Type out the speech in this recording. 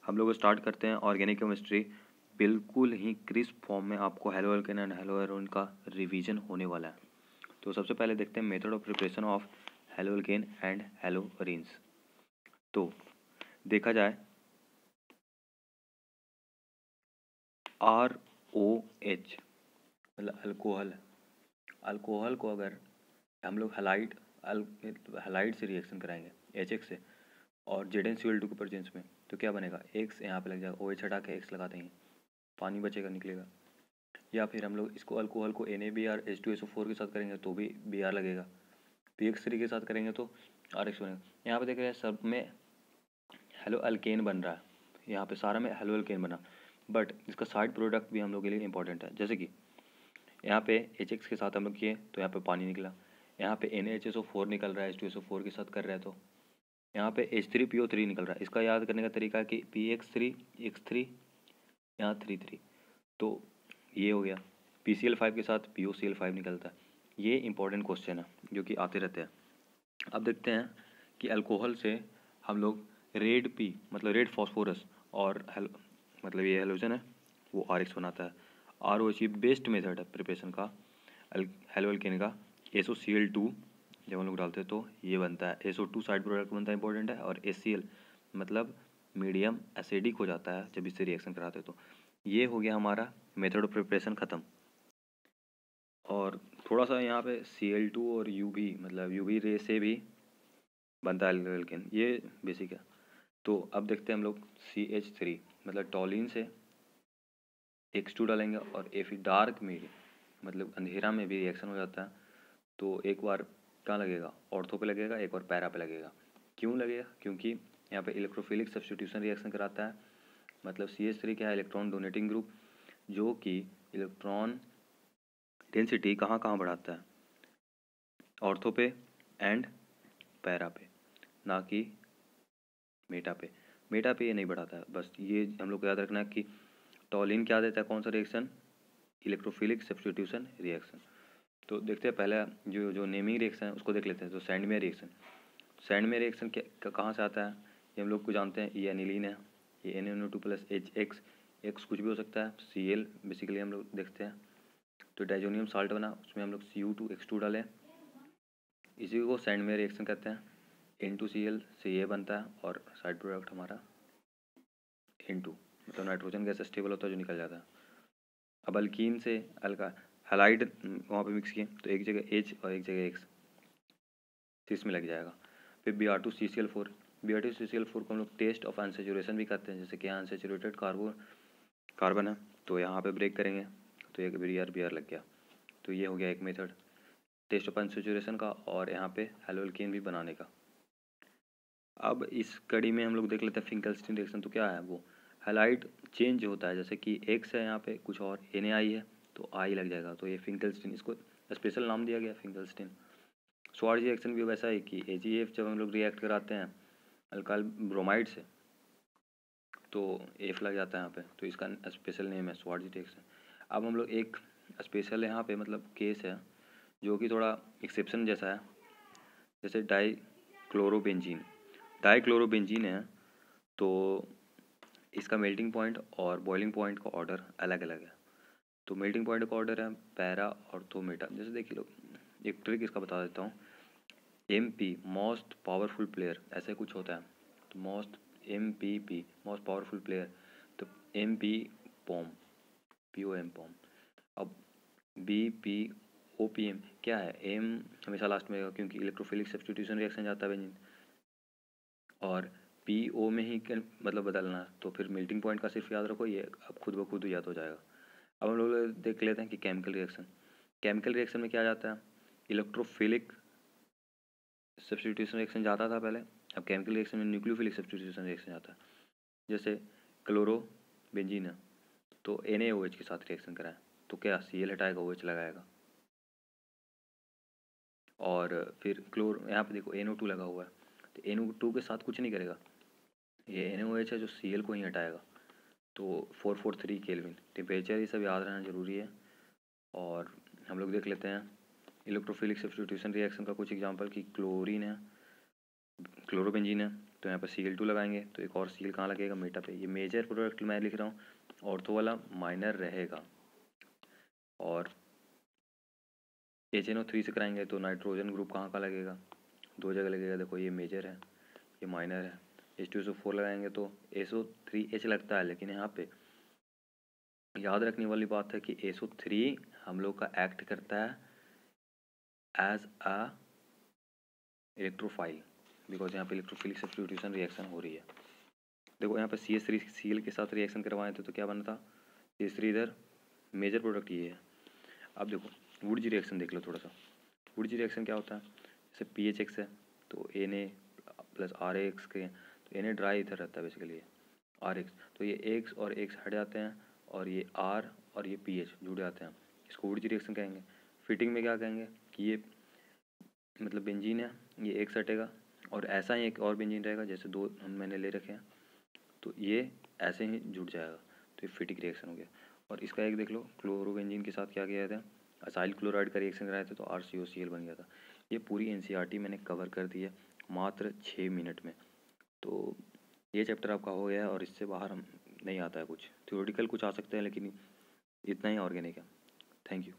हम लोग स्टार्ट करते हैं ऑर्गेनिक केमिस्ट्री। बिल्कुल ही क्रिस्प फॉर्म में आपको halo alkane and hello Aaron का रिवीजन होने वाला है। तो सबसे पहले देखते हैं method of preparation of halo alkane and hello arenes. तो देखा जाए ROH मतलब अल्कोहल को अगर हम लोग हैलाइड से रिएक्शन कराएंगे HX से और ZnCl2 के प्रेजेंस में, तो क्या बनेगा, X यहाँ पे लग जाएगा, OH हटा के X लगा देंगे, पानी बचेगा निकलेगा। या फिर हम लोग इसको अल्कोहल को NaBr H2SO4 के साथ करेंगे तो भी Br लगेगा, PX3 के साथ करेंगे तो RX बनेगा। यहाँ पे देख रहे हैं सब में हेलो अल्केन बन रहा है, यहाँ पे सारा में हेलो अल्केन बना, बट इसका साइड प्रोडक्ट भी हम लोग के लिए इंपॉर्टेंट है। जैसे कि यहाँ पे HX के साथ हम लोग किए तो यहाँ पे पानी निकला, यहाँ पे NaHSO4 निकल रहा है H2SO4 के साथ कर रहा है तो यहाँ पे H3PO3 निकल रहा है। इसका याद करने का तरीका है कि PX3 X3 यहाँ 3 तो ये हो गया। PCl5 के साथ POCl5 निकलता है। ये इंपॉर्टेंट क्वेश्चन है जो कि आते रहते हैं। अब देखते हैं कि अल्कोहल से हम लोग रेड P मतलब रेड फॉस्फोरस और मतलब ये हेलोजन है वो RX बनाता है। ROH बेस्ट मेथड है प्रिपरेशन का हेलो एल्केन का। SOCl2 जब हम लोग डालते हैं तो ये बनता है, SO2 साइड प्रोडक्ट बनता है, इंपॉर्टेंट है। और HCl मतलब मीडियम एसिडिक हो जाता है जब इससे रिएक्शन कराते हैं। तो ये हो गया हमारा मेथड ऑफ प्रिपरेशन ख़त्म। और थोड़ा सा यहाँ पे Cl2 और UV मतलब UV रे से भी बनता है हेलो एल्केन, ये बेसिक है। तो अब देखते हैं हम लोग CH3 मतलब टॉलिन से X2 डालेंगे और Fe डार्क में मतलब अंधेरा में भी रिएक्शन हो जाता है। तो एक बार कहाँ लगेगा, ऑर्थो पे लगेगा, एक बार पैरा पे लगेगा। क्यों लगेगा, क्योंकि यहाँ पे इलेक्ट्रोफिलिक सब्स्टिट्यूशन रिएक्शन कराता है। मतलब CH3 क्या है, इलेक्ट्रॉन डोनेटिंग ग्रुप, जो कि इलेक्ट्रॉन डेंसिटी कहाँ कहाँ बढ़ाता है, ऑर्थो पे एंड पैरा पे, ना कि मेटा पे। मेटा पे ये नहीं बढ़ाता है। बस ये हम लोग को याद रखना है कि टॉलिन क्या देता है, कौन सा रिएक्शन, इलेक्ट्रोफिलिक सब्स्टिट्यूशन रिएक्शन। तो देखते हैं पहले जो नेमिंग रिएक्शन है उसको देख लेते हैं। तो सैंडमेयर रिएक्शन, सैंडमेयर रिएक्शन कहाँ से आता है, ये हम लोग को जानते हैं। ये एनिलीन है, ये NaNO2 प्लस HX, X कुछ भी हो सकता है, Cl बेसिकली हम लोग देखते हैं। तो डाइजोनियम साल्ट बना, उसमें हम लोग Cu2X2 डालें, इसी को सैंडमेयर रिएक्शन कहते हैं। N2Cl से ये बनता है और साइड प्रोडक्ट हमारा N2 मतलब नाइट्रोजन गैस स्टेबल होता है जो निकल जाता है। अब अल्कीन से हैलाइड वहाँ पे मिक्स किए तो एक जगह H और एक जगह X इसमें लग जाएगा। फिर Br2CCl4, Br2CCl4 को हम लोग टेस्ट ऑफ अनसेचुरेशन भी कहते हैं। जैसे कि यहाँ अनसेचुरेटेड कार्बन है तो यहाँ पे ब्रेक करेंगे तो एक Br लग गया। तो ये हो गया एक मेथड टेस्ट ऑफ अनसेचुरेशन का और यहाँ पे हेलो एल्केन भी बनाने का। अब इस कड़ी में हम लोग देख लेते हैं फिंकलस्टीन रिएक्शन। तो क्या है, वो हैलाइड चेंज होता है। जैसे कि X है यहाँ पे कुछ और Na है तो I लग जाएगा। तो ये फिंकलस्टीन, इसको स्पेशल नाम दिया गया फिंकलस्टीन। स्वार्ज रिएक्शन भी वैसा है कि AgF जब हम लोग रिएक्ट कराते हैं अल्काइल ब्रोमाइड से तो F लग जाता है यहाँ पे, तो इसका स्पेशल नेम है स्वार्ज रिएक्शन। अब हम लोग एक स्पेशल यहाँ पे मतलब केस है जो कि थोड़ा एक्सेप्शन जैसा है। जैसे डाइक्लोरोबेंजीन है तो इसका मेल्टिंग पॉइंट और बॉइलिंग पॉइंट का ऑर्डर अलग अलग है। तो मेल्टिंग पॉइंट का ऑर्डर है पैरा ऑर्थो मेटा। जैसे देखिए लोग एक ट्रिक इसका बता देता हूँ, MP मोस्ट पावरफुल प्लेयर ऐसे कुछ होता है। तो MPP मोस्ट पावरफुल प्लेयर, तो MP पॉम POM पॉम। अब BPOPM क्या है, M हमेशा लास्ट में होगा क्योंकि इलेक्ट्रोफिलिक सब्स्टिट्यूशन रिएक्शन जाता है बेंजीन, और PO में ही मतलब बदलना। तो फिर मेल्टिंग पॉइंट का सिर्फ याद रखो, ये अब खुद ब खुद याद हो जाएगा। अब हम लोग देख लेते हैं कि केमिकल रिएक्शन में क्या जाता है, इलेक्ट्रोफिलिक सब्स्टिट्यूशन रिएक्शन जाता था पहले, अब केमिकल रिएक्शन में न्यूक्लियोफिलिक सब्स्टिट्यूशन रिएक्शन जाता है। जैसे क्लोरोबेंजीन है तो NaOH के साथ रिएक्शन कराएं तो क्या Cl हटाएगा OH लगाएगा। और फिर यहाँ पे देखो NO2 लगा हुआ है तो NO2 के साथ कुछ नहीं करेगा, ये NaOH है जो Cl को ही हटाएगा। तो 443 केल्विन टेम्परेचर, ये सब याद रहना जरूरी है। और हम लोग देख लेते हैं इलेक्ट्रोफिलिक सब्स्टिट्यूशन रिएक्शन का कुछ एग्जांपल कि क्लोरीन है, क्लोरोबेंजीन है, तो यहाँ पर Cl2 लगाएंगे तो एक और Cl कहाँ लगेगा, मेटा पे। ये मेजर प्रोडक्ट मैं लिख रहा हूँ, ऑर्थो वाला माइनर रहेगा। और HNO3 से कराएंगे तो नाइट्रोजन ग्रुप कहाँ का लगेगा, 2 जगह लगेगा। देखो ये मेजर है, ये माइनर है। H2SO4 लगाएंगे तो SO3H लगता है, लेकिन यहाँ पे याद रखने वाली बात है कि SO3 हम लोग का एक्ट करता है एज अ इलेक्ट्रोफाइल, बिकॉज यहाँ पे इलेक्ट्रोफिलिक सब्स्टिट्यूशन रिएक्शन हो रही है। देखो यहाँ पे CH3 Cl के साथ रिएक्शन करवाए थे तो क्या बना था, CH3 इधर मेजर प्रोडक्ट ये है। अब देखो वुडजी रिएक्शन देख लो थोड़ा सा। वुडजी रिएक्शन क्या होता है, जैसे PHX है तो Na प्लस RX के, तो Na ड्राई इधर रहता है बेसिकली, RX, तो ये X और X हट जाते हैं और ये R और ये PH जुड़ जाते हैं, इसको वुडजी रिएक्शन कहेंगे। फिटिंग में क्या कहेंगे कि ये मतलब बेंजीन है, ये एक हटेगा और ऐसा ही एक और बेंजीन रहेगा, जैसे दो मैंने ले रखे हैं, तो ये ऐसे ही जुड़ जाएगा, तो ये फिटिक रिएक्शन हो गया। और इसका एक देख लो, क्लोरोबेंजीन के साथ क्या किया था, असाइल क्लोराइड का रिएक्शन कराया था तो RCOCl बन गया था। ये पूरी NCERT मैंने कवर कर दी है मात्र 6 मिनट में। तो ये चैप्टर आपका हो गया है और इससे बाहर हम नहीं आता है कुछ, थ्योरेटिकल कुछ आ सकते हैं लेकिन इतना ही ऑर्गेनिक है। Thank you.